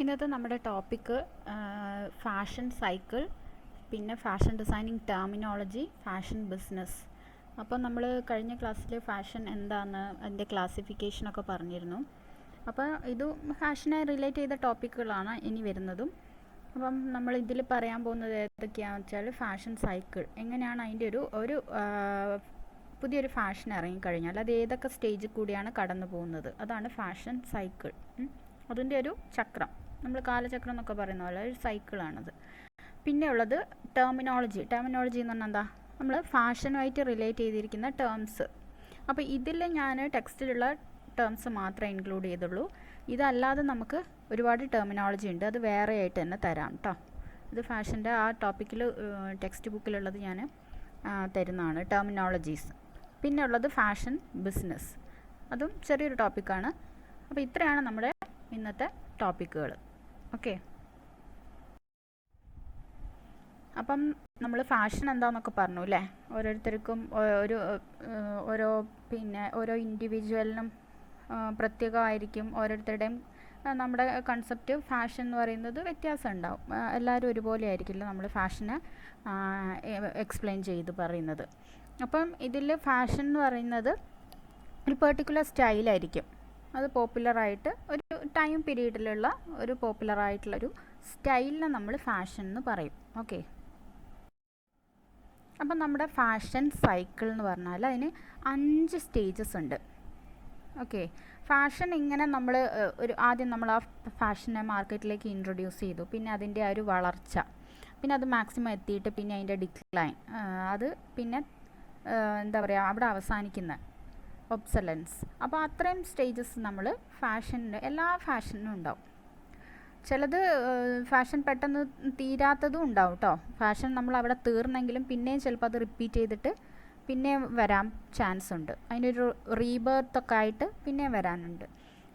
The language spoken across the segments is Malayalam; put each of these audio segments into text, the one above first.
ഇന്നത്തെ നമ്മുടെ ടോപ്പിക്ക് ഫാഷൻ സൈക്കിൾ, പിന്നെ fashion designing terminology, fashion business. അപ്പോൾ നമ്മൾ കഴിഞ്ഞ ക്ലാസ്സിൽ ഫാഷൻ എന്താണെന്ന് അതിൻ്റെ ക്ലാസിഫിക്കേഷനൊക്കെ പറഞ്ഞിരുന്നു. അപ്പോൾ ഇത് ഫാഷനെ റിലേറ്റ് ചെയ്ത ടോപ്പിക്കുകളാണ് ഇനി വരുന്നതും. അപ്പം നമ്മൾ ഇതിൽ പറയാൻ പോകുന്നത് ഏതൊക്കെയാണെന്ന് വെച്ചാൽ ഫാഷൻ സൈക്കിൾ എങ്ങനെയാണ് അതിൻ്റെ ഒരു പുതിയൊരു ഫാഷൻ ഇറങ്ങിക്കഴിഞ്ഞാൽ അത് ഏതൊക്കെ സ്റ്റേജിൽ കൂടിയാണ് കടന്നു പോകുന്നത്, അതാണ് ഫാഷൻ സൈക്കിൾ. അതിൻ്റെ ഒരു ചക്രം, നമ്മൾ കാലചക്രം എന്നൊക്കെ പറയുന്ന പോലെ ഒരു സൈക്കിളാണത്. പിന്നെ ഉള്ളത് ടെർമിനോളജി എന്ന് പറഞ്ഞാൽ എന്താ, നമ്മൾ ഫാഷനുമായിട്ട് റിലേറ്റ് ചെയ്തിരിക്കുന്ന ടേംസ്. അപ്പോൾ ഇതിൽ ഞാൻ ടെക്സ്റ്റിലുള്ള ടേംസ് മാത്രമേ ഇൻക്ലൂഡ് ചെയ്തുള്ളൂ. ഇതല്ലാതെ നമുക്ക് ഒരുപാട് ടെർമിനോളജി ഉണ്ട്, അത് വേറെ ആയിട്ട് തന്നെ തരാം കേട്ടോ. ഇത് ഫാഷൻ്റെ ആ ടോപ്പിക്കിൽ ടെക്സ്റ്റ് ബുക്കിലുള്ളത് ഞാൻ തരുന്നതാണ്, ടെർമിനോളജീസ്. പിന്നെ ഉള്ളത് ഫാഷൻ ബിസിനസ്, അതും ചെറിയൊരു ടോപ്പിക്കാണ്. അപ്പോൾ ഇത്രയാണ് നമ്മുടെ ഇന്നത്തെ ടോപ്പിക്കുകൾ. ഓക്കെ, അപ്പം നമ്മൾ ഫാഷൻ എന്താണെന്നൊക്കെ പറഞ്ഞു അല്ലേ. ഓരോരുത്തർക്കും ഓരോ ഇൻഡിവിജ്വലിനും പ്രത്യേകമായിരിക്കും. ഓരോരുത്തരുടെയും നമ്മുടെ കൺസെപ്റ്റ് ഫാഷൻ എന്ന് പറയുന്നത് വ്യത്യാസം ഉണ്ടാവും. എല്ലാവരും ഒരുപോലെ ആയിരിക്കില്ല നമ്മൾ ഫാഷനെ എക്സ്പ്ലെയിൻ ചെയ്ത് പറയുന്നത്. അപ്പം ഇതിൽ ഫാഷൻ എന്ന് പറയുന്നത് ഒരു പെർട്ടിക്കുലർ സ്റ്റൈലായിരിക്കും. അത് പോപ്പുലറായിട്ട് ഒരു ടൈം പീരീഡിലുള്ള ഒരു പോപ്പുലറായിട്ടുള്ളൊരു സ്റ്റൈലിനെ നമ്മൾ ഫാഷൻ എന്ന് പറയും. ഓക്കെ, അപ്പം നമ്മുടെ ഫാഷൻ സൈക്കിൾ എന്ന് പറഞ്ഞാൽ അതിന് 5 സ്റ്റേജസ് ഉണ്ട്. ഓക്കെ, ഫാഷൻ ഇങ്ങനെ നമ്മൾ ആദ്യം നമ്മൾ ആ ഫാഷനെ മാർക്കറ്റിലേക്ക് ഇൻട്രൊഡ്യൂസ് ചെയ്തു, പിന്നെ അതിൻ്റെ ആ ഒരു വളർച്ച, പിന്നെ അത് മാക്സിമം എത്തിയിട്ട് പിന്നെ അതിൻ്റെ ഡിക്ലൈൻ, അത് പിന്നെ എന്താ പറയുക അവിടെ അവസാനിക്കുന്ന ഒബ്സലൻസ്. അപ്പോൾ അത്രയും സ്റ്റേജസ് നമ്മൾ ഫാഷൻ്റെ എല്ലാ ഫാഷനും ഉണ്ടാവും. ചിലത് ഫാഷൻ പെട്ടെന്ന് തീരാത്തതും ഉണ്ടാവും കേട്ടോ. ഫാഷൻ നമ്മൾ അവിടെ തീർന്നെങ്കിലും പിന്നെയും ചിലപ്പോൾ അത് റിപ്പീറ്റ് ചെയ്തിട്ട് പിന്നെയും വരാൻ ചാൻസ് ഉണ്ട്. അതിനൊരു റീബേർത്തൊക്കെ ആയിട്ട് പിന്നെയും വരാനുണ്ട്.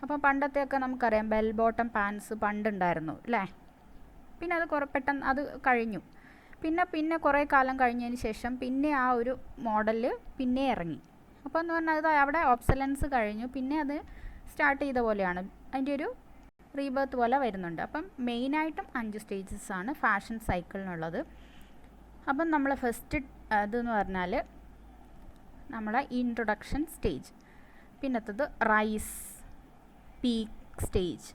അപ്പോൾ പണ്ടത്തെയൊക്കെ നമുക്കറിയാം ബെൽ ബോട്ടം പാൻസ് പണ്ടുണ്ടായിരുന്നു അല്ലേ. പിന്നെ അത് പെട്ടെന്ന് അത് കഴിഞ്ഞു. പിന്നെ കുറേ കാലം കഴിഞ്ഞതിന് ശേഷം പിന്നെ ആ ഒരു മോഡല് പിന്നെ ഇറങ്ങി. അപ്പോൾ എന്ന് പറഞ്ഞാൽ അത് അവിടെ ഓബ്സലൻസ് കഴിഞ്ഞു, പിന്നെ അത് സ്റ്റാർട്ട് ചെയ്ത പോലെയാണ്, അതിൻ്റെ ഒരു റീബർത്ത് പോലെ വരുന്നുണ്ട്. അപ്പം മെയിനായിട്ടും 5 സ്റ്റേജസ് ആണ് ഫാഷൻ സൈക്കിളിനുള്ളത്. അപ്പം നമ്മൾ ഫസ്റ്റ് അതെന്ന് പറഞ്ഞാൽ നമ്മളെ ഇൻട്രൊഡക്ഷൻ സ്റ്റേജ്, പിന്നത്തത് rise, peak stage,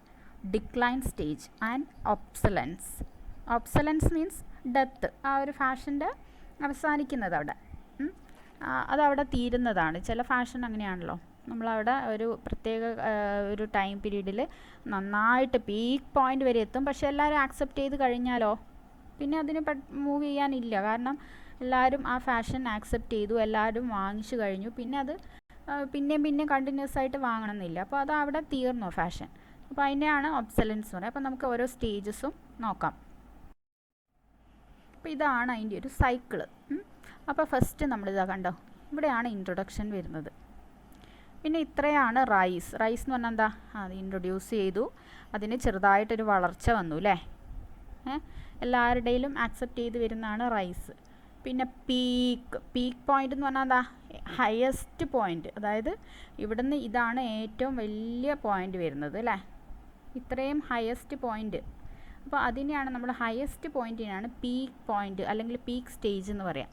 decline stage and obsolescence. Obsolescence means death, ആ ഒരു ഫാഷൻ്റെ അവസാനിക്കുന്നത് അവിടെ, അതവിടെ തീരുന്നതാണ്. ചില ഫാഷൻ അങ്ങനെയാണല്ലോ, നമ്മളവിടെ ഒരു പ്രത്യേക ഒരു ടൈം പീരീഡിൽ നന്നായിട്ട് പീക്ക് പോയിൻ്റ് വരെ എത്തും. പക്ഷെ എല്ലാവരും ആക്സെപ്റ്റ് ചെയ്ത് കഴിഞ്ഞാലോ പിന്നെ അതിന് മൂവ് ചെയ്യാനില്ല. കാരണം എല്ലാവരും ആ ഫാഷൻ ആക്സെപ്റ്റ് ചെയ്തു, എല്ലാവരും വാങ്ങിച്ചു കഴിഞ്ഞു, പിന്നെ അത് പിന്നെ കണ്ടിന്യൂസ് ആയിട്ട് വാങ്ങണമെന്നില്ല. അപ്പോൾ അത് അവിടെ തീർന്നു ഫാഷൻ. അപ്പോൾ അതിനെയാണ് ഒബ്സലൻസ് പറയുന്നത്. അപ്പോൾ നമുക്ക് ഓരോ സ്റ്റേജസും നോക്കാം. അപ്പോൾ ഇതാണ് അതിൻ്റെ ഒരു സൈക്കിള്. അപ്പോൾ ഫസ്റ്റ് നമ്മളിതാ കണ്ടോ, ഇവിടെയാണ് ഇൻട്രൊഡക്ഷൻ വരുന്നത്. പിന്നെ ഇത്രയാണ് റൈസ് എന്ന് പറഞ്ഞാൽ എന്താ, അത് ഇൻട്രൊഡ്യൂസ് ചെയ്തു, അതിന് ചെറുതായിട്ടൊരു വളർച്ച വന്നു അല്ലേ. എല്ലാവരുടെയിലും ആക്സെപ്റ്റ് ചെയ്ത് വരുന്നതാണ് റൈസ്. പിന്നെ പീക്ക് പോയിൻ്റ് എന്ന് പറഞ്ഞാൽ എന്താ, ഹയസ്റ്റ് പോയിൻ്റ്, അതായത് ഇവിടുന്ന് ഇതാണ് ഏറ്റവും വലിയ പോയിൻ്റ് വരുന്നത് അല്ലേ, ഇത്രയും ഹയസ്റ്റ് പോയിൻ്റ്. അപ്പോൾ അതിനെയാണ് നമ്മൾ ഹയസ്റ്റ് പോയിൻറ്റിനാണ് പീക്ക് പോയിൻ്റ് അല്ലെങ്കിൽ പീക്ക് സ്റ്റേജ് എന്ന് പറയാം.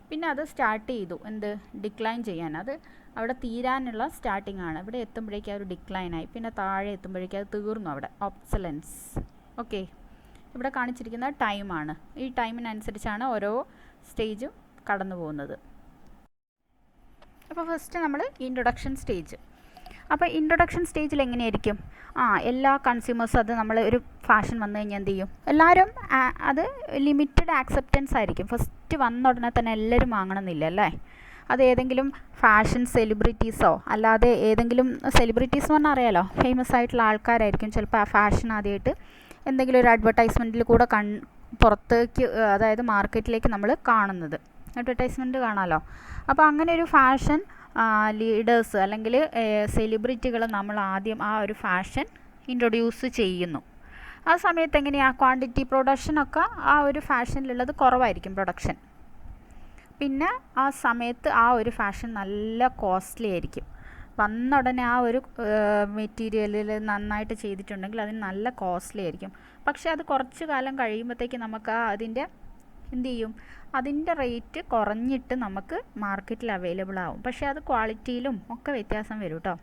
പിന്നെ അത് സ്റ്റാർട്ട് ചെയ്തു എന്ത്, ഡിക്ലൈൻ ചെയ്യാൻ, അത് അവിടെ തീരാനുള്ള സ്റ്റാർട്ടിംഗ് ആണ്. ഇവിടെ എത്തുമ്പോഴേക്കും ഒരു ഡിക്ലൈനായി, പിന്നെ താഴെ എത്തുമ്പോഴേക്കും അത് തീർന്നു അവിടെ, ഒബ്സലൻസ്. ഓക്കെ, ഇവിടെ കാണിച്ചിരിക്കുന്ന ടൈമാണ്. ഈ ടൈമിനനുസരിച്ചാണ് ഓരോ സ്റ്റേജും കടന്നു പോകുന്നത്. അപ്പോൾ ഫസ്റ്റ് നമ്മൾ ഇൻട്രൊഡക്ഷൻ സ്റ്റേജ്. അപ്പോൾ ഇൻട്രൊഡക്ഷൻ സ്റ്റേജിൽ എങ്ങനെയായിരിക്കും, എല്ലാ കൺസ്യൂമേഴ്സും അത് നമ്മൾ ഒരു ഫാഷൻ വന്നു കഴിഞ്ഞാൽ എന്ത് ചെയ്യും, എല്ലാവരും അത് ലിമിറ്റഡ് ആക്സെപ്റ്റൻസ് ആയിരിക്കും. ഫസ്റ്റ് വന്ന ഉടനെ തന്നെ എല്ലാവരും വാങ്ങണമെന്നില്ല അല്ലേ. അത് ഏതെങ്കിലും ഫാഷൻ സെലിബ്രിറ്റീസോ അല്ലാതെ ഏതെങ്കിലും സെലിബ്രിറ്റീസ് എന്ന് പറഞ്ഞാൽ അറിയാലോ, ഫേമസ് ആയിട്ടുള്ള ആൾക്കാരായിരിക്കും ചിലപ്പോൾ ആ ഫാഷൻ ആദ്യമായിട്ട് എന്തെങ്കിലും ഒരു അഡ്വർടൈസ്മെൻറ്റിൽ കൂടെ പുറത്തേക്ക്, അതായത് മാർക്കറ്റിലേക്ക് നമ്മൾ കാണുന്നത്, അഡ്വർടൈസ്മെൻറ്റ് കാണാമല്ലോ. അപ്പോൾ അങ്ങനെ ഒരു ഫാഷൻ ലീഡേഴ്സ് അല്ലെങ്കിൽ സെലിബ്രിറ്റികൾ നമ്മൾ ആദ്യം ആ ഒരു ഫാഷൻ ഇൻട്രൊഡ്യൂസ് ചെയ്യുന്നു. ആ സമയത്ത് എങ്ങനെയാണ്, ക്വാണ്ടിറ്റി പ്രൊഡക്ഷനൊക്കെ ആ ഒരു ഫാഷനിലുള്ളത് കുറവായിരിക്കും പ്രൊഡക്ഷൻ. പിന്നെ ആ സമയത്ത് ആ ഒരു ഫാഷൻ നല്ല കോസ്റ്റ്ലി ആയിരിക്കും. വന്ന ഉടനെ ആ ഒരു മെറ്റീരിയലിൽ നന്നായിട്ട് ചെയ്തിട്ടുണ്ടെങ്കിൽ അതിന് നല്ല കോസ്റ്റ്ലി ആയിരിക്കും. പക്ഷേ അത് കുറച്ച് കാലം കഴിയുമ്പോഴത്തേക്ക് നമുക്ക് അതിൻ്റെ എന്ത് ചെയ്യും, അതിൻ്റെ റേറ്റ് കുറഞ്ഞിട്ട് നമുക്ക് മാർക്കറ്റിൽ അവൈലബിൾ ആവും. പക്ഷേ അത് ക്വാളിറ്റിയിലും ഒക്കെ വ്യത്യാസം വരും കേട്ടോ.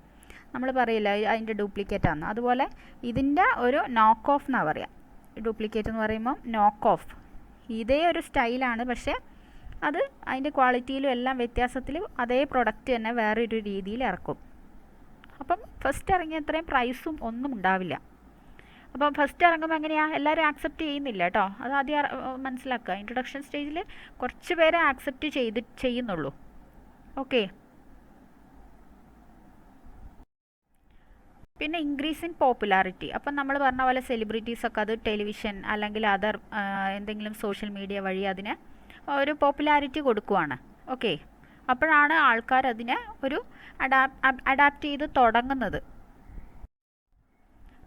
നമ്മൾ പറയില്ല അതിൻ്റെ ഡ്യൂപ്ലിക്കേറ്റ് ആണ്, അതുപോലെ ഇതിൻ്റെ ഒരു നോക്ക് ഓഫ് എന്നാണ് പറയുക. ഡ്യൂപ്ലിക്കേറ്റ് എന്ന് പറയുമ്പം നോക്ക് ഓഫ് ഇതേ ഒരു സ്റ്റൈലാണ്, പക്ഷേ അത് അതിൻ്റെ ക്വാളിറ്റിയിലും എല്ലാം വ്യത്യാസത്തിൽ അതേ പ്രൊഡക്റ്റ് തന്നെ വേറൊരു രീതിയിൽ ഇറക്കും. അപ്പം ഫസ്റ്റ് ഇറങ്ങിയ അത്രയും പ്രൈസും ഒന്നും ഉണ്ടാവില്ല. അപ്പം ഫസ്റ്റ് ഇറങ്ങുമ്പോൾ എങ്ങനെയാണ്, എല്ലാവരും ആക്സെപ്റ്റ് ചെയ്യുന്നില്ല കേട്ടോ. അത് ആദ്യം മനസ്സിലാക്കുക. ഇൻട്രൊഡക്ഷൻ സ്റ്റേജിൽ കുറച്ച് പേരെ ആക്സെപ്റ്റ് ചെയ്യുന്നുള്ളൂ. ഓക്കെ. പിന്നെ ഇൻക്രീസ് ഇൻ പോപ്പുലാരിറ്റി. അപ്പം നമ്മൾ പറഞ്ഞ പോലെ സെലിബ്രിറ്റീസൊക്കെ അത് ടെലിവിഷൻ അല്ലെങ്കിൽ അതർ എന്തെങ്കിലും സോഷ്യൽ മീഡിയ വഴി അതിന് ഒരു പോപ്പുലാരിറ്റി കൊടുക്കുവാണ്. ഓക്കെ. അപ്പോഴാണ് ആൾക്കാർ അതിനെ ഒരു അഡാപ്റ്റ് ചെയ്ത് തുടങ്ങുന്നത്.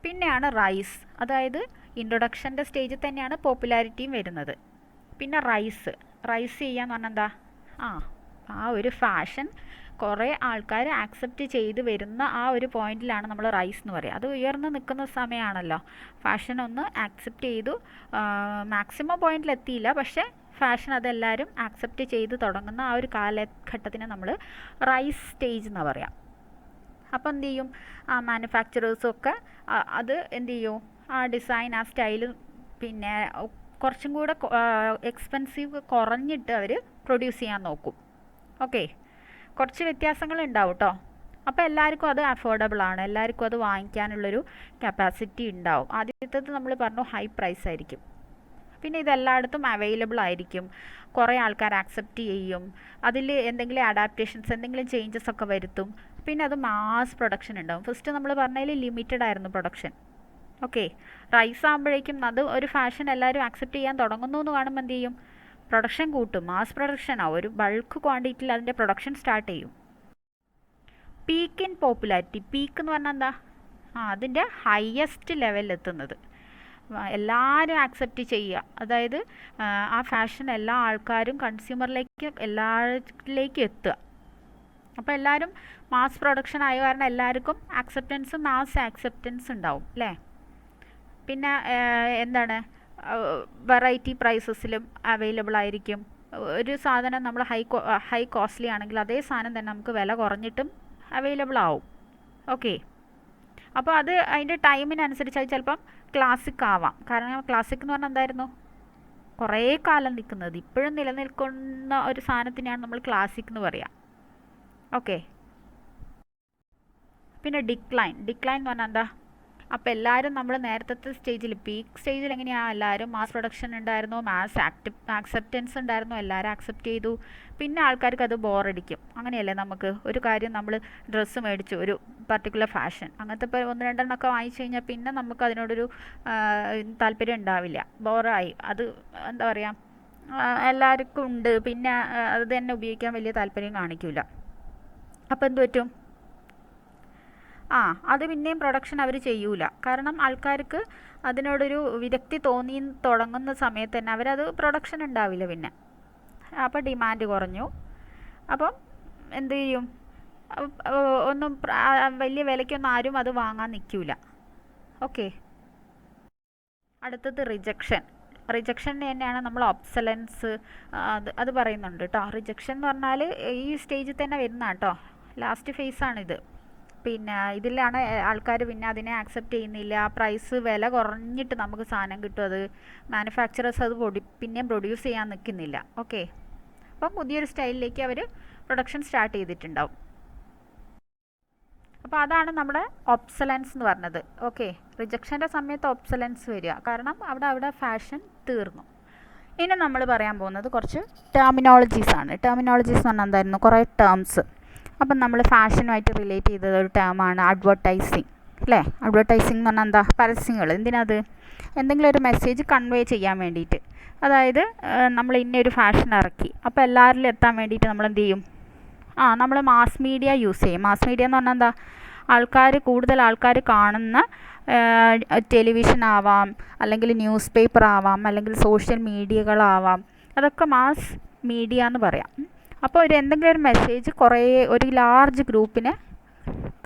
പിന്നെയാണ് റൈസ്. അതായത് ഇൻട്രൊഡക്ഷൻ്റെ സ്റ്റേജിൽ തന്നെയാണ് പോപ്പുലാരിറ്റിയും വരുന്നത്. പിന്നെ റൈസ് ചെയ്യാന്ന് പറഞ്ഞാൽ എന്താ, ആ ഒരു ഫാഷൻ കുറേ ആൾക്കാർ ആക്സെപ്റ്റ് ചെയ്ത് വരുന്ന ആ ഒരു പോയിന്റിലാണ് നമ്മൾ റൈസ് എന്ന് പറയുക. അത് ഉയർന്നു നിൽക്കുന്ന സമയമാണല്ലോ. ഫാഷൻ ഒന്ന് ആക്സെപ്റ്റ് ചെയ്തു, മാക്സിമം പോയിന്റിലെത്തിയില്ല, പക്ഷേ ഫാഷൻ അതെല്ലാവരും ആക്സെപ്റ്റ് ചെയ്ത് തുടങ്ങുന്ന ആ ഒരു കാലഘട്ടത്തിന് നമ്മൾ റൈസ് സ്റ്റേജ് എന്ന് പറയാം. അപ്പോൾ എന്ത് ചെയ്യും, ആ മാനുഫാക്ചറേഴ്സും ഒക്കെ അത് എന്ത് ചെയ്യും, ആ ഡിസൈൻ ആ സ്റ്റൈല് പിന്നെ കുറച്ചും കൂടെ എക്സ്പെൻസീവ് കുറഞ്ഞിട്ട് അവർ പ്രൊഡ്യൂസ് ചെയ്യാൻ നോക്കും. ഓക്കെ. കുറച്ച് വ്യത്യാസങ്ങൾ ഉണ്ടാവും കേട്ടോ. അപ്പോൾ എല്ലാവർക്കും അത് അഫോർഡബിൾ ആണ്, എല്ലാവർക്കും അത് വാങ്ങിക്കാനുള്ളൊരു കപ്പാസിറ്റി ഉണ്ടാവും. ആദ്യത്തേത് നമ്മൾ പറഞ്ഞു ഹൈ പ്രൈസ് ആയിരിക്കും. പിന്നെ ഇതെല്ലായിടത്തും അവൈലബിൾ ആയിരിക്കും, കുറേ ആൾക്കാർ ആക്സെപ്റ്റ് ചെയ്യും, അതിൽ എന്തെങ്കിലും അഡാപ്റ്റേഷൻസ് എന്തെങ്കിലും ചേഞ്ചസ് ഒക്കെ വരുത്തും. പിന്നെ അത് മാസ് പ്രൊഡക്ഷൻ ഉണ്ടാവും. ഫസ്റ്റ് നമ്മൾ പറഞ്ഞതിൽ ലിമിറ്റഡ് ആയിരുന്നു പ്രൊഡക്ഷൻ. ഓക്കെ. റൈസ് ആകുമ്പോഴേക്കും അത് ഒരു ഫാഷൻ എല്ലാവരും ആക്സെപ്റ്റ് ചെയ്യാൻ തുടങ്ങുന്നു എന്ന് കാണുമ്പോൾ എന്ത് ചെയ്യും, പ്രൊഡക്ഷൻ കൂട്ടും, മാസ് പ്രൊഡക്ഷനാവും, ഒരു ബൾക്ക് ക്വാണ്ടിറ്റിയിൽ അതിൻ്റെ പ്രൊഡക്ഷൻ സ്റ്റാർട്ട് ചെയ്യും. Peak in popularity. പീക്ക് എന്ന് പറഞ്ഞാൽ എന്താ, അതിൻ്റെ ഹയസ്റ്റ് ലെവലിലെത്തുന്നത്, എല്ലാവരും ആക്സെപ്റ്റ് ചെയ്യുക. അതായത് ആ ഫാഷൻ എല്ലാ ആൾക്കാരും കൺസ്യൂമറിലേക്ക് എല്ലാവരിലേക്കും എത്തുക. അപ്പോൾ എല്ലാവരും മാസ് പ്രൊഡക്ഷൻ ആയ കാരണം എല്ലാവർക്കും മാസ് ആക്സെപ്റ്റൻസ് ഉണ്ടാവും അല്ലേ. പിന്നെ എന്താണ്, വെറൈറ്റി പ്രൈസസിലും അവൈലബിൾ ആയിരിക്കും. ഒരു സാധനം നമ്മൾ ഹൈ കോസ്റ്റ്ലി ആണെങ്കിൽ അതേ സാധനം തന്നെ നമുക്ക് വില കുറഞ്ഞിട്ടും അവൈലബിൾ ആവും. ഓക്കെ. അപ്പോൾ അത് അതിൻ്റെ ടൈമിനനുസരിച്ച് അത് ചിലപ്പം ക്ലാസിക് ആവാം. കാരണം ക്ലാസിക് എന്ന് പറഞ്ഞാൽ എന്തായിരുന്നു, കുറേ കാലം നിൽക്കുന്നത്, ഇപ്പോഴും നിലനിൽക്കുന്ന ഒരു സാധനത്തിനെയാണ് നമ്മൾ ക്ലാസിക് എന്ന് പറയുക. ഓക്കെ. പിന്നെ ഡിക്ലൈൻ എന്ന് പറഞ്ഞാൽ എന്താ, അപ്പോൾ എല്ലാവരും നമ്മൾ നേരത്തെ സ്റ്റേജിൽ പീക്ക് സ്റ്റേജിൽ എങ്ങനെയാണ്, എല്ലാവരും മാസ് പ്രൊഡക്ഷൻ ഉണ്ടായിരുന്നു, മാസ് ആക്സെപ്റ്റൻസ് ഉണ്ടായിരുന്നു, എല്ലാവരും ആക്സെപ്റ്റ് ചെയ്തു. പിന്നെ ആൾക്കാർക്ക് അത് ബോറടിക്കും. അങ്ങനെയല്ലേ, നമുക്ക് ഒരു കാര്യം നമ്മൾ ഡ്രസ്സ് മേടിച്ചു, ഒരു പർട്ടിക്കുലർ ഫാഷൻ, അങ്ങനത്തെ ഇപ്പോൾ 1-2 വാങ്ങിച്ചു കഴിഞ്ഞാൽ പിന്നെ നമുക്ക് അതിനോടൊരു താല്പര്യം ഉണ്ടാവില്ല, ബോറായി. അത് എന്താ പറയുക, എല്ലാവർക്കും ഉണ്ട്, പിന്നെ അത് തന്നെ ഉപയോഗിക്കാൻ വലിയ താല്പര്യം കാണിക്കില്ല. അപ്പോൾ എന്ത് പറ്റും, അത് പിന്നെയും പ്രൊഡക്ഷൻ അവർ ചെയ്യൂല. കാരണം ആൾക്കാർക്ക് അതിനോടൊരു വിരക്തി തോന്നി തുടങ്ങുന്ന സമയത്ത് തന്നെ അവരത് പ്രൊഡക്ഷൻ ഉണ്ടാവില്ല പിന്നെ. അപ്പോൾ ഡിമാൻഡ് കുറഞ്ഞു. അപ്പം എന്ത് ചെയ്യും, ഒന്നും വലിയ വിലയ്ക്കൊന്നും ആരും അത് വാങ്ങാൻ നിൽക്കില്ല. ഓക്കെ. അടുത്തത് റിജക്ഷൻ തന്നെയാണ് നമ്മൾ ഒബ്സലൻസ് അത് പറയുന്നുണ്ട് കേട്ടോ. റിജക്ഷൻ എന്ന് പറഞ്ഞാൽ ഈ സ്റ്റേജിൽ തന്നെ വരുന്ന കേട്ടോ, ലാസ്റ്റ് ഫേസാണിത്. പിന്നെ ഇതിലാണ് ആൾക്കാർ പിന്നെ അതിനെ ആക്സെപ്റ്റ് ചെയ്യുന്നില്ല, പ്രൈസ് വില കുറഞ്ഞിട്ട് നമുക്ക് സാധനം കിട്ടും, അത് മാനുഫാക്ചറേഴ്സ് അത് പിന്നെയും പ്രൊഡ്യൂസ് ചെയ്യാൻ നിൽക്കുന്നില്ല. ഓക്കെ. അപ്പം പുതിയൊരു സ്റ്റൈലിലേക്ക് അവർ പ്രൊഡക്ഷൻ സ്റ്റാർട്ട് ചെയ്തിട്ടുണ്ടാവും. അപ്പോൾ അതാണ് നമ്മുടെ ഒബ്സലൻസ് എന്ന് പറഞ്ഞത്. ഓക്കെ. റിജക്ഷൻ്റെ സമയത്ത് ഒബ്സലൻസ് വരിക, കാരണം അവിടെ ഫാഷൻ തീർന്നു. ഇനി നമ്മൾ പറയാൻ പോകുന്നത് കുറച്ച് ടെർമിനോളജീസാണ്. ടെർമിനോളജീസ് എന്ന് പറഞ്ഞാൽ എന്തായിരുന്നു, കുറേ ടേംസ്. അപ്പം നമ്മൾ ഫാഷനുമായിട്ട് റിലേറ്റ് ചെയ്തത് ഒരു ടേമാണ് അഡ്വർടൈസിങ് അല്ലേ. അഡ്വർടൈസിങ് എന്ന് പറഞ്ഞാൽ എന്താ, പരസ്യങ്ങൾ. എന്തിനത്, എന്തെങ്കിലും ഒരു മെസ്സേജ് കൺവേ ചെയ്യാൻ വേണ്ടിയിട്ട്. അതായത് നമ്മൾ ഇന്നൊരു ഫാഷൻ ഇറക്കി, അപ്പോൾ എല്ലാവരിലും എത്താൻ വേണ്ടിയിട്ട് നമ്മൾ എന്ത് ചെയ്യും, നമ്മൾ മാസ് മീഡിയ യൂസ് ചെയ്യും. മാസ് മീഡിയ എന്ന് പറഞ്ഞാൽ എന്താ, കൂടുതൽ ആൾക്കാർ കാണുന്ന ടെലിവിഷൻ ആവാം, അല്ലെങ്കിൽ ന്യൂസ് പേപ്പർ ആവാം, അല്ലെങ്കിൽ സോഷ്യൽ മീഡിയകളാവാം, അതൊക്കെ മാസ് മീഡിയ എന്ന് പറയാം. അപ്പോൾ എന്തെങ്കിലും ഒരു മെസ്സേജ് ഒരു ലാർജ് ഗ്രൂപ്പിനെ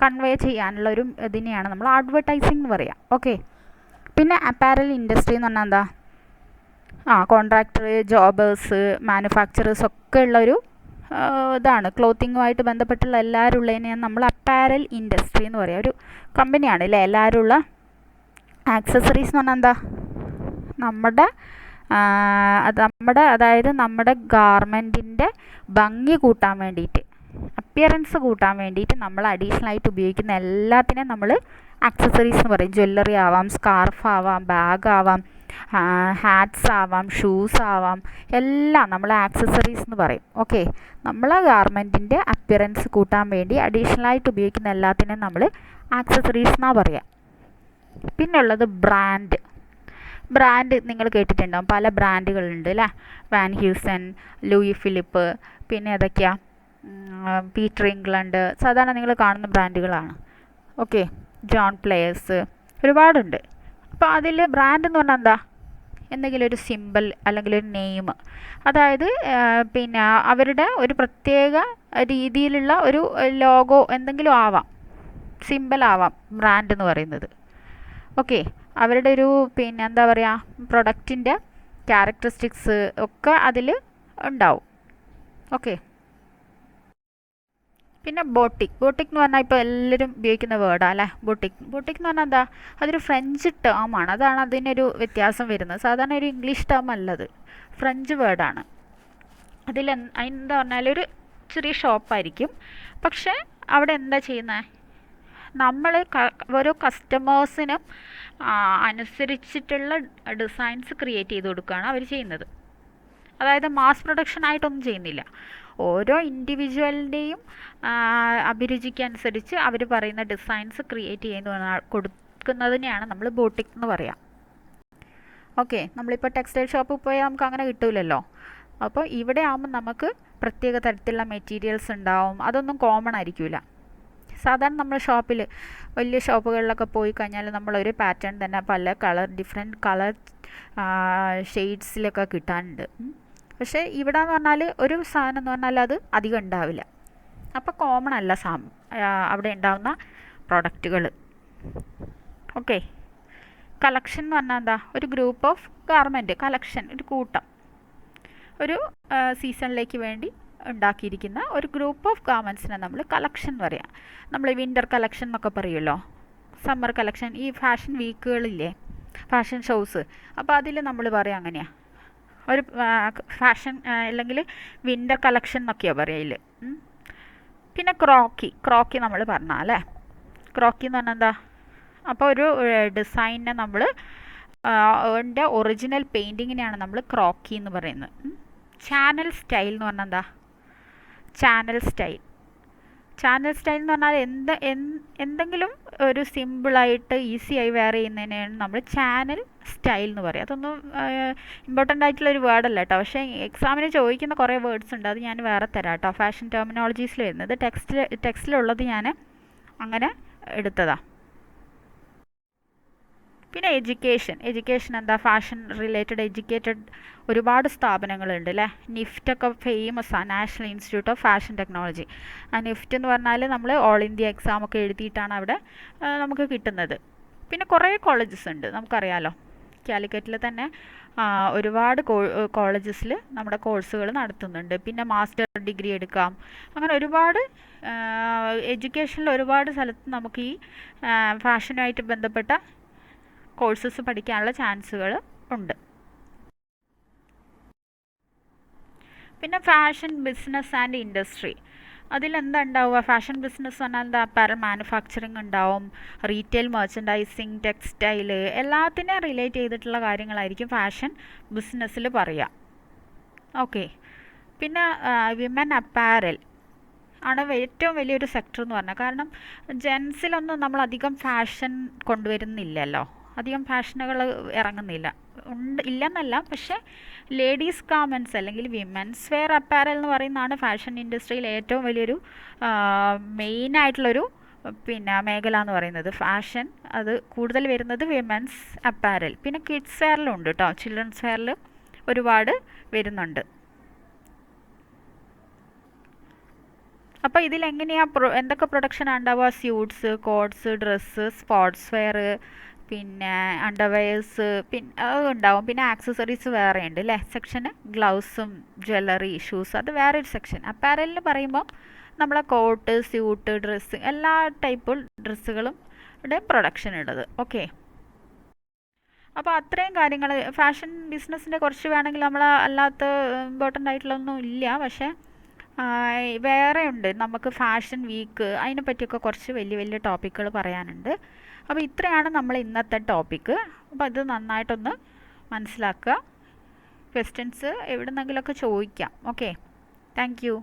കൺവേ ചെയ്യാനുള്ള ഒരു ഇതിനെയാണ് നമ്മൾ അഡ്വർടൈസിങ് എന്ന് പറയുക. ഓക്കെ. പിന്നെ അപ്പാരൽ ഇൻഡസ്ട്രി എന്ന് പറഞ്ഞാൽ എന്താ? കോൺട്രാക്ടർ, ജോബേഴ്സ്, മാനുഫാക്ചറേഴ്സ് ഒക്കെ ഉള്ളൊരു ഇതാണ്. ക്ലോത്തിങ്ങുമായിട്ട് ബന്ധപ്പെട്ടുള്ള എല്ലാവരും ഉള്ളതിനെയാണ് നമ്മൾ അപ്പാരൽ ഇൻഡസ്ട്രി എന്ന് പറയുക. ഒരു കമ്പനിയാണ് അല്ലേ എല്ലാവരും ഉള്ള. ആക്സസറീസ് എന്ന് പറഞ്ഞാൽ എന്താ? അതായത് നമ്മുടെ ഗാർമെൻറ്റിൻ്റെ ഭംഗി കൂട്ടാൻ വേണ്ടിയിട്ട്, അപ്പിയറൻസ് കൂട്ടാൻ വേണ്ടിയിട്ട് നമ്മൾ അഡീഷണൽ ആയിട്ട് ഉപയോഗിക്കുന്ന എല്ലാത്തിനെയും നമ്മൾ ആക്സസറീസ് എന്ന് പറയും. ജ്വല്ലറി ആവാം, സ്കാർഫ് ആവാം, ബാഗ് ആവാം, ഹാറ്റ്സ് ആവാം, ഷൂസ് ആവാം, എല്ലാം നമ്മൾ ആക്സസറീസ് എന്ന് പറയും. ഓക്കെ. നമ്മളെ ഗാർമെൻറ്റിൻ്റെ അപ്പിയറൻസ് കൂട്ടാൻ വേണ്ടി അഡീഷണൽ ആയിട്ട് ഉപയോഗിക്കുന്ന എല്ലാത്തിനെയും നമ്മൾ ആക്സസറീസ് എന്നാണ് പറയുക. പിന്നെ ഉള്ളത് ബ്രാൻഡ്. നിങ്ങൾ കേട്ടിട്ടുണ്ടാവും, പല ബ്രാൻഡുകളുണ്ട് അല്ലേ? വാൻ ഹ്യൂസൻ, ലൂയി ഫിലിപ്പ്, പിന്നെ ഏതൊക്കെയാണ്? പീറ്റർ ഇംഗ്ലണ്ട്, സാധാരണ നിങ്ങൾ കാണുന്ന ബ്രാൻഡുകളാണ്. ഓക്കെ. ജോൺ പ്ലേയേഴ്സ്, ഒരുപാടുണ്ട്. അപ്പോൾ അതിൽ ബ്രാൻഡ് എന്ന് പറഞ്ഞാൽ എന്താ? എന്തെങ്കിലും ഒരു സിമ്പിൾ അല്ലെങ്കിൽ ഒരു നെയിം, അതായത് പിന്നെ അവരുടെ ഒരു പ്രത്യേക രീതിയിലുള്ള ഒരു ലോഗോ എന്തെങ്കിലും ആവാം, സിമ്പിൾ ആവാം ബ്രാൻഡ് എന്ന് പറയുന്നത്. ഓക്കെ. അവരുടെ ഒരു പിന്നെ എന്താ പറയുക, പ്രൊഡക്റ്റിൻ്റെ ക്യാരക്ടറിസ്റ്റിക്സ് ഒക്കെ അതിൽ ഉണ്ടാവും. ഓക്കെ. പിന്നെ ബോട്ടിക് എന്ന് പറഞ്ഞാൽ ഇപ്പോൾ എല്ലാവരും ഉപയോഗിക്കുന്ന വേർഡാണ് അല്ലേ? ബോട്ടിക് എന്ന് പറഞ്ഞാൽ എന്താ? അതൊരു ഫ്രഞ്ച് ടേമാണ്. അതാണ് അതിനൊരു വ്യത്യാസം വരുന്നത്. സാധാരണ ഒരു ഇംഗ്ലീഷ് ടേം അല്ലത്, ഫ്രഞ്ച് വേർഡാണ്. അതിനെന്താ പറഞ്ഞാൽ ഒരു ചെറിയ ഷോപ്പായിരിക്കും. പക്ഷേ അവിടെ എന്താ ചെയ്യുന്നത്? നമ്മൾ ഓരോ കസ്റ്റമേഴ്സിനും അനുസരിച്ചിട്ടുള്ള ഡിസൈൻസ് ക്രിയേറ്റ് ചെയ്ത് കൊടുക്കുകയാണ് അവർ ചെയ്യുന്നത്. അതായത് മാസ് പ്രൊഡക്ഷൻ ആയിട്ടൊന്നും ചെയ്യുന്നില്ല. ഓരോ ഇൻഡിവിജ്വലിൻ്റെയും അഭിരുചിക്കനുസരിച്ച് അവർ പറയുന്ന ഡിസൈൻസ് ക്രിയേറ്റ് ചെയ്ത് കൊടുക്കുന്നതിനെയാണ് നമ്മൾ ബോട്ടിക് എന്ന് പറയുക. ഓക്കെ. നമ്മളിപ്പോൾ ടെക്സ്റ്റൈൽ ഷോപ്പിൽ പോയാൽ നമുക്ക് അങ്ങനെ കിട്ടില്ലല്ലോ. അപ്പോൾ ഇവിടെ ആകുമ്പോൾ നമുക്ക് പ്രത്യേക തരത്തിലുള്ള മെറ്റീരിയൽസ് ഉണ്ടാവും. അതൊന്നും കോമൺ ആയിരിക്കില്ല. സാധാരണ നമ്മൾ ഷോപ്പിൽ, വലിയ ഷോപ്പുകളിലൊക്കെ പോയി കഴിഞ്ഞാൽ നമ്മളൊരു പാറ്റേൺ തന്നെ പല ഡിഫറെൻറ്റ് കളർ ഷെയ്ഡ്സിലൊക്കെ കിട്ടാനുണ്ട്. പക്ഷേ ഇവിടെ എന്ന് പറഞ്ഞാൽ ഒരു സാധനം എന്ന് പറഞ്ഞാൽ അത് അധികം ഉണ്ടാവില്ല. അപ്പോൾ കോമൺ അല്ല അവിടെ ഉണ്ടാവുന്ന പ്രോഡക്റ്റുകൾ. ഓക്കെ. കളക്ഷൻ എന്ന് പറഞ്ഞാൽ എന്താ? ഒരു ഗ്രൂപ്പ് ഓഫ് ഗാർമെൻറ്റ്, കളക്ഷൻ ഒരു കൂട്ടം, ഒരു സീസണിലേക്ക് വേണ്ടി ഉണ്ടാക്കിയിരിക്കുന്ന ഒരു ഗ്രൂപ്പ് ഓഫ് ഗാർമെൻറ്റ്സിനെ നമ്മൾ കളക്ഷൻ എന്ന് പറയാം. നമ്മൾ വിൻ്റർ കളക്ഷൻ എന്നൊക്കെ പറയുമല്ലോ, സമ്മർ കളക്ഷൻ, ഈ ഫാഷൻ വീക്കുകളില്ലേ, ഫാഷൻ ഷോസ്, അപ്പോൾ അതിൽ നമ്മൾ പറയാം അങ്ങനെയാണ് ഒരു ഫാഷൻ അല്ലെങ്കിൽ വിൻ്റർ കളക്ഷൻ എന്നൊക്കെയാണ് പറയുക. പിന്നെ ക്രോക്കി നമ്മൾ പറഞ്ഞാൽ അല്ലേ? ക്രോക്കി എന്ന് പറഞ്ഞാൽ എന്താ? അപ്പോൾ ഒരു ഡിസൈനിനെ നമ്മൾ ഒറിജിനൽ പെയിൻറ്റിങ്ങിനെയാണ് നമ്മൾ ക്രോക്കി എന്ന് പറയുന്നത്. ചാനൽ സ്റ്റൈൽ എന്ന് പറഞ്ഞാൽ എന്താ? ചാനൽ സ്റ്റൈൽ എന്ന് പറഞ്ഞാൽ എന്തെങ്കിലും ഒരു സിമ്പിളായിട്ട് ഈസിയായി വെയർ ചെയ്യുന്നതിനാണ് നമ്മൾ ചാനൽ സ്റ്റൈൽ എന്ന് പറയുക. അതൊന്നും ഇമ്പോർട്ടൻ്റ് ആയിട്ടുള്ളൊരു വേർഡല്ല കേട്ടോ. പക്ഷേ എക്സാമിന് ചോദിക്കുന്ന കുറേ വേർഡ്സ് ഉണ്ട്, അത് ഞാൻ വേറെ തരാം കേട്ടോ. ഫാഷൻ ടെർമിനോളജീസിൽ വരുന്നത് ടെക്സ്റ്റിലുള്ളത് ഞാൻ അങ്ങനെ എടുത്തതാണ്. പിന്നെ എഡ്യൂക്കേഷൻ എന്താ? ഫാഷൻ റിലേറ്റഡ് എഡ്യൂക്കേറ്റഡ് ഒരുപാട് സ്ഥാപനങ്ങളുണ്ട് അല്ലേ? നിഫ്റ്റൊക്കെ ഫേമസാണ്, national institute of fashion technology. NIFT എന്ന് പറഞ്ഞാൽ നമ്മൾ ഓൾ ഇന്ത്യ എക്സാമൊക്കെ എഴുതിയിട്ടാണ് അവിടെ നമുക്ക് കിട്ടുന്നത്. പിന്നെ കുറേ കോളേജസ് ഉണ്ട്, നമുക്കറിയാലോ. കാലിക്കറ്റിൽ തന്നെ ഒരുപാട് കോളേജസിൽ നമ്മുടെ കോഴ്സുകൾ നടത്തുന്നുണ്ട്. പിന്നെ മാസ്റ്റർ ഡിഗ്രി എടുക്കാം. അങ്ങനെ ഒരുപാട് എഡ്യൂക്കേഷനിൽ ഒരുപാട് സ്ഥലത്ത് നമുക്ക് ഈ ഫാഷനുമായിട്ട് ബന്ധപ്പെട്ട കോഴ്സസ് പഠിക്കാനുള്ള ചാൻസുകൾ ഉണ്ട്. പിന്നെ ഫാഷൻ ബിസിനസ് ആൻഡ് ഇൻഡസ്ട്രി, അതിലെന്താ ഉണ്ടാവുക? ഫാഷൻ ബിസിനസ് പറഞ്ഞാൽ എന്താ? അപ്പാരൽ മാനുഫാക്ചറിങ് ഉണ്ടാവും, റീറ്റെയിൽ, മെർച്ചൻഡൈസിങ്, ടെക്സ്റ്റൈൽ, എല്ലാത്തിനെയും റിലേറ്റ് ചെയ്തിട്ടുള്ള കാര്യങ്ങളായിരിക്കും ഫാഷൻ ബിസിനസ്സിൽ പറയുക. ഓക്കെ. പിന്നെ വിമൻ അപ്പാരൽ ആണ് ഏറ്റവും വലിയൊരു സെക്ടർ എന്ന് പറഞ്ഞാൽ. കാരണം ജെൻസിലൊന്നും നമ്മൾ അധികം ഫാഷൻ കൊണ്ടുവരുന്നില്ലല്ലോ, അധികം ഫാഷനുകൾ ഇറങ്ങുന്നില്ല. ഇല്ലെന്നല്ല, പക്ഷേ ലേഡീസ് ഗാർമെൻറ്റ്സ് അല്ലെങ്കിൽ വിമൻസ് വെയർ അപ്പാരൽ എന്ന് പറയുന്നതാണ് ഫാഷൻ ഇൻഡസ്ട്രിയിൽ ഏറ്റവും വലിയൊരു മെയിനായിട്ടുള്ളൊരു പിന്നെ മേഖല എന്ന് പറയുന്നത്. ഫാഷൻ അത് കൂടുതൽ വരുന്നത് വിമൻസ് അപ്പാരൽ. പിന്നെ കിഡ്സ് വെയറിലും ഉണ്ട് കേട്ടോ, ചിൽഡ്രൻസ് വെയറിൽ ഒരുപാട് വരുന്നുണ്ട്. അപ്പോൾ ഇതിലെങ്ങനെയാണ് എന്തൊക്കെ പ്രൊഡക്ഷനാണ് ഉണ്ടാവുക? Suits, coats, dress, sports wear, പിന്നെ അണ്ടർവെയേഴ്സ്, പിന്നെ അത് ഉണ്ടാവും. പിന്നെ ആക്സസറീസ് വേറെ ഉണ്ട് അല്ലേ സെക്ഷന്. ഗ്ലൗസും ജ്വല്ലറി, ഷൂസ്, അത് വേറൊരു സെക്ഷൻ. അപ്പാരലിൽ പറയുമ്പോൾ നമ്മളെ കോട്ട്, സ്യൂട്ട്, ഡ്രസ്സ്, എല്ലാ ടൈപ്പ് ഡ്രസ്സുകളും പ്രൊഡക്ഷൻ ഉള്ളത്. ഓക്കെ, അപ്പോൾ അത്രയും കാര്യങ്ങൾ ഫാഷൻ ബിസിനസ്സിൻ്റെ കുറച്ച് വേണമെങ്കിൽ നമ്മൾ അല്ലാത്ത ഇമ്പോർട്ടൻ്റ് ആയിട്ടുള്ളതൊന്നും ഇല്ല. പക്ഷേ വേറെ ഉണ്ട് നമുക്ക് ഫാഷൻ വീക്ക്, അതിനെ പറ്റിയൊക്കെ കുറച്ച് വലിയ വലിയ ടോപ്പിക്കുകൾ പറയാനുണ്ട്. അപ്പോൾ ഇത്രയാണ് നമ്മൾ ഇന്നത്തെ ടോപ്പിക്ക്. അപ്പോൾ അത് നന്നായിട്ടൊന്ന് മനസ്സിലാക്കുക. ക്വസ്റ്റ്യൻസ് എവിടെ നിന്നെങ്കിലുമൊക്കെ ചോദിക്കാം. Okay, thank you.